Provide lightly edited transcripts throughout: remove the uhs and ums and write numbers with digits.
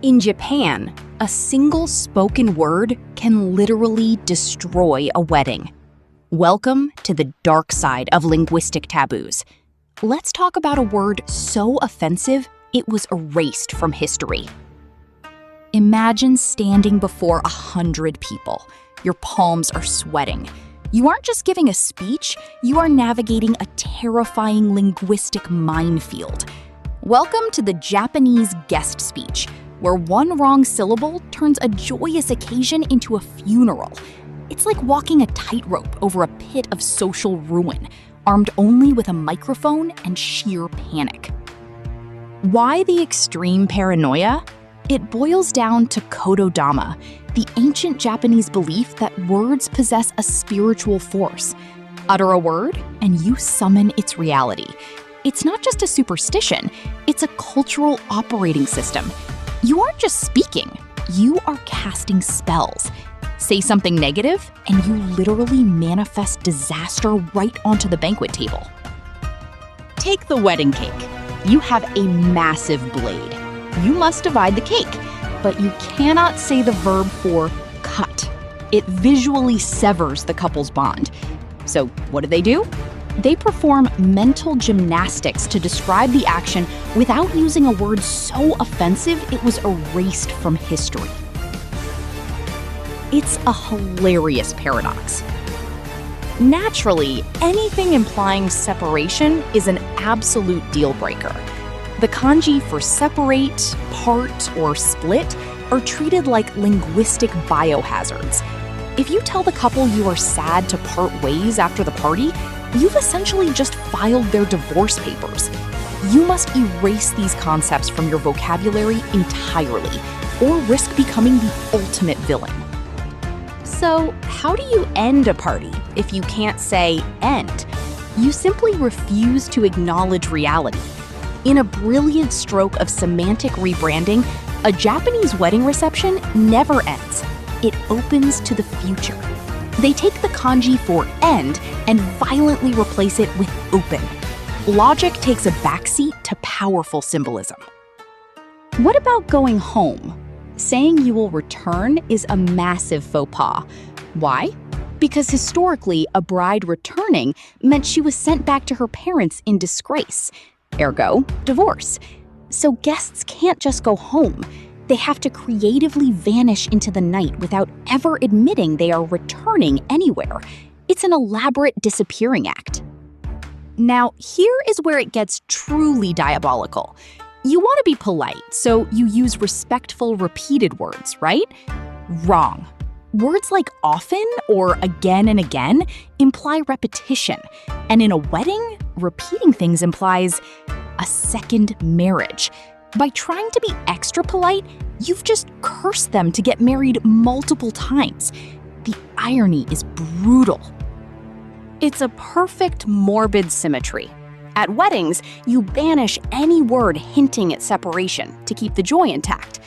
In Japan, a single spoken word can literally destroy a wedding. Welcome to the dark side of linguistic taboos. Let's talk about a word so offensive it was erased from history. Imagine standing before 100 people. Your palms are sweating. You aren't just giving a speech, you are navigating a terrifying linguistic minefield. Welcome to the Japanese guest speech, where one wrong syllable turns a joyous occasion into a funeral. It's like walking a tightrope over a pit of social ruin, armed only with a microphone and sheer panic. Why the extreme paranoia? It boils down to Kotodama, the ancient Japanese belief that words possess a spiritual force. Utter a word, and you summon its reality. It's not just a superstition, it's a cultural operating system. You aren't just speaking, you are casting spells. Say something negative, and you literally manifest disaster right onto the banquet table. Take the wedding cake. You have a massive blade. You must divide the cake, but you cannot say the verb for cut. It visually severs the couple's bond. So what do? They perform mental gymnastics to describe the action without using a word so offensive it was erased from history. It's a hilarious paradox. Naturally, anything implying separation is an absolute deal breaker. The kanji for separate, part, or split are treated like linguistic biohazards. If you tell the couple you are sad to part ways after the party, you've essentially just filed their divorce papers. You must erase these concepts from your vocabulary entirely, or risk becoming the ultimate villain. So, how do you end a party if you can't say end? You simply refuse to acknowledge reality. In a brilliant stroke of semantic rebranding, a Japanese wedding reception never ends. It opens to the future. They take the kanji for end and violently replace it with open. Logic takes a backseat to powerful symbolism. What about going home? Saying you will return is a massive faux pas. Why? Because historically, a bride returning meant she was sent back to her parents in disgrace. Ergo, divorce. So guests can't just go home. They have to creatively vanish into the night without ever admitting they are returning anywhere. It's an elaborate disappearing act. Now, here is where it gets truly diabolical. You want to be polite, so you use respectful, repeated words, right? Wrong. Words like often or again and again imply repetition. And in a wedding, repeating things implies a second marriage. By trying to be extra polite, you've just cursed them to get married multiple times. The irony is brutal. It's a perfect morbid symmetry. At weddings, you banish any word hinting at separation to keep the joy intact.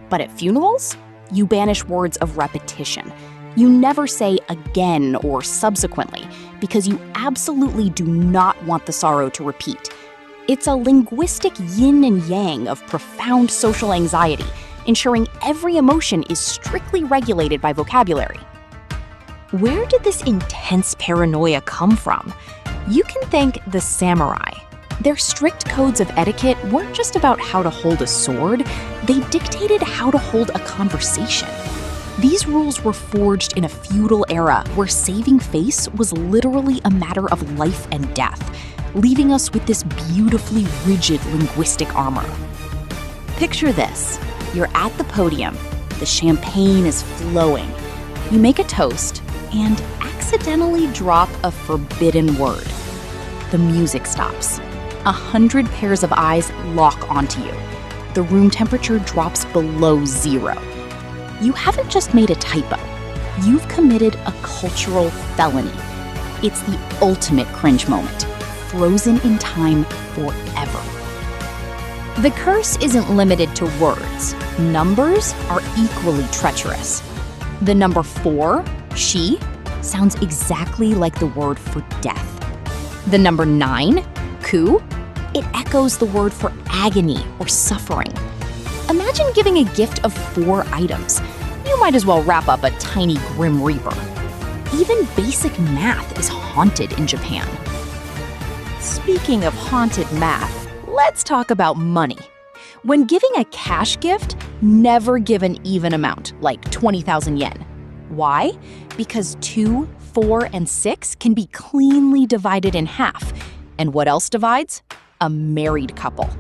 But at funerals, you banish words of repetition. You never say again or subsequently because you absolutely do not want the sorrow to repeat. It's a linguistic yin and yang of profound social anxiety, ensuring every emotion is strictly regulated by vocabulary. Where did this intense paranoia come from? You can thank the samurai. Their strict codes of etiquette weren't just about how to hold a sword, they dictated how to hold a conversation. These rules were forged in a feudal era where saving face was literally a matter of life and death, leaving us with this beautifully rigid linguistic armor. Picture this. You're at the podium. The champagne is flowing. You make a toast and accidentally drop a forbidden word. The music stops. 100 pairs of eyes lock onto you. The room temperature drops below 0. You haven't just made a typo. You've committed a cultural felony. It's the ultimate cringe moment, frozen in time forever. The curse isn't limited to words. Numbers are equally treacherous. The number 4, she, sounds exactly like the word for death. The number 9, ku, it echoes the word for agony or suffering. Imagine Imagine giving a gift of 4 items. You might as well wrap up a tiny Grim Reaper. Even basic math is haunted in Japan. Speaking of haunted math, let's talk about money. When giving a cash gift, never give an even amount, like 20,000 yen. Why? Because 2, 4, and 6 can be cleanly divided in half. And what else divides? A married couple.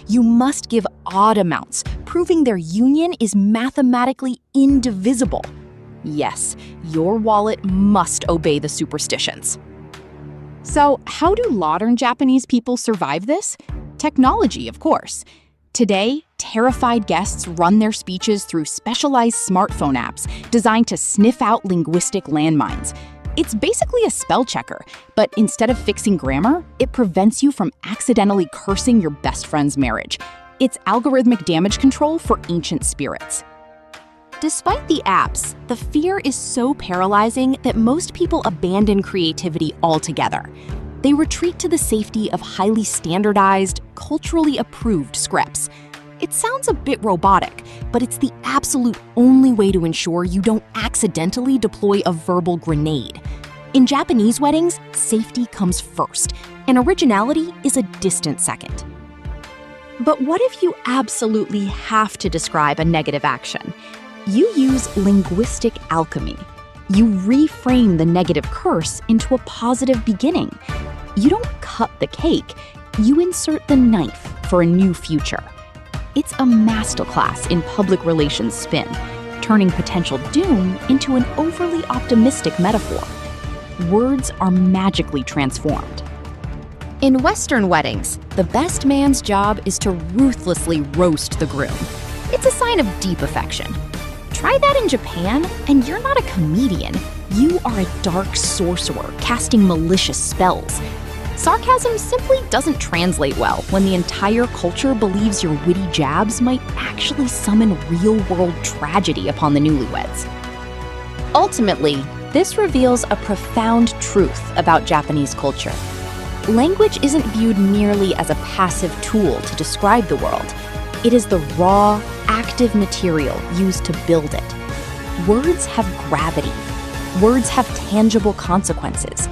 You must give odd amounts, proving their union is mathematically indivisible. Yes, your wallet must obey the superstitions. So, how do modern Japanese people survive this? Technology, of course. Today, terrified guests run their speeches through specialized smartphone apps designed to sniff out linguistic landmines. It's basically a spell checker, but instead of fixing grammar, it prevents you from accidentally cursing your best friend's marriage. It's algorithmic damage control for ancient spirits. Despite the apps, the fear is so paralyzing that most people abandon creativity altogether. They retreat to the safety of highly standardized, culturally approved scripts. It sounds a bit robotic, but it's the absolute only way to ensure you don't accidentally deploy a verbal grenade. In Japanese weddings, safety comes first, and originality is a distant second. But what if you absolutely have to describe a negative action? You use linguistic alchemy. You reframe the negative curse into a positive beginning. You don't cut the cake, you insert the knife for a new future. It's a masterclass in public relations spin, turning potential doom into an overly optimistic metaphor. Words are magically transformed. In Western weddings, the best man's job is to ruthlessly roast the groom. It's a sign of deep affection. Try that in Japan, and you're not a comedian. You are a dark sorcerer casting malicious spells. Sarcasm simply doesn't translate well when the entire culture believes your witty jabs might actually summon real-world tragedy upon the newlyweds. Ultimately, this reveals a profound truth about Japanese culture. Language isn't viewed merely as a passive tool to describe the world. It is the raw, active material used to build it. Words have gravity. Words have tangible consequences.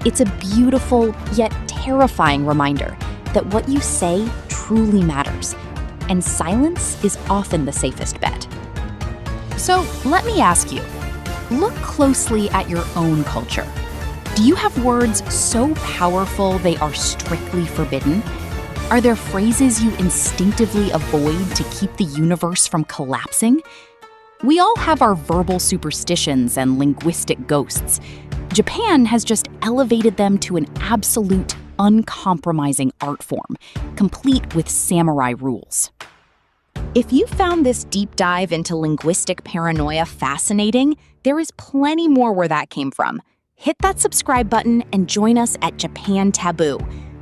It's a beautiful, yet terrifying reminder that what you say truly matters, and silence is often the safest bet. So let me ask you, look closely at your own culture. Do you have words so powerful they are strictly forbidden? Are there phrases you instinctively avoid to keep the universe from collapsing? We all have our verbal superstitions and linguistic ghosts. Japan has just elevated them to an absolute, uncompromising art form, complete with samurai rules. If you found this deep dive into linguistic paranoia fascinating, there is plenty more where that came from. Hit that subscribe button and join us at Japan Taboo.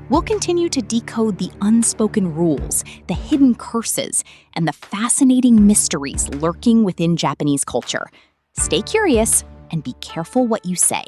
We'll continue to decode the unspoken rules, the hidden curses, and the fascinating mysteries lurking within Japanese culture. Stay curious and be careful what you say.